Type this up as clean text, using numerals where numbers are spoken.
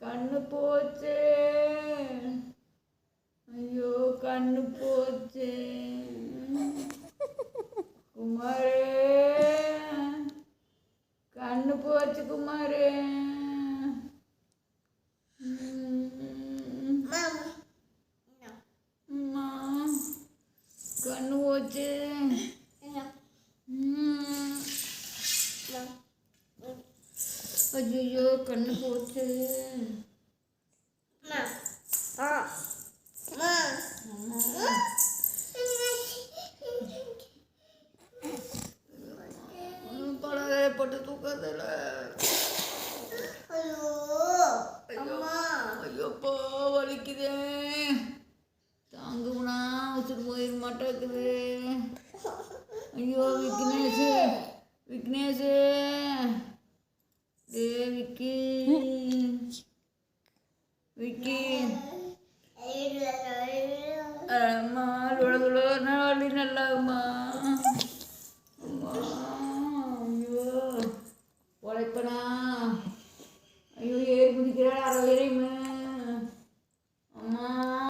கண்ணு போச்சே. ஐயோ கண்ணு போச்சே. குமாரே கண்ணு போச்சு குமாரே. கண்ணு போச்சு. ஐயோ கண்ணு போச்சு. பழக போட்டு தூக்காதல. ஐயோப்பா வலிக்குதே. தாங்குனா உசுறு போயிட மாட்டேங்குது. ஐயோ விக்னேஷ் விக்னேஷ் விக்கி விக்கி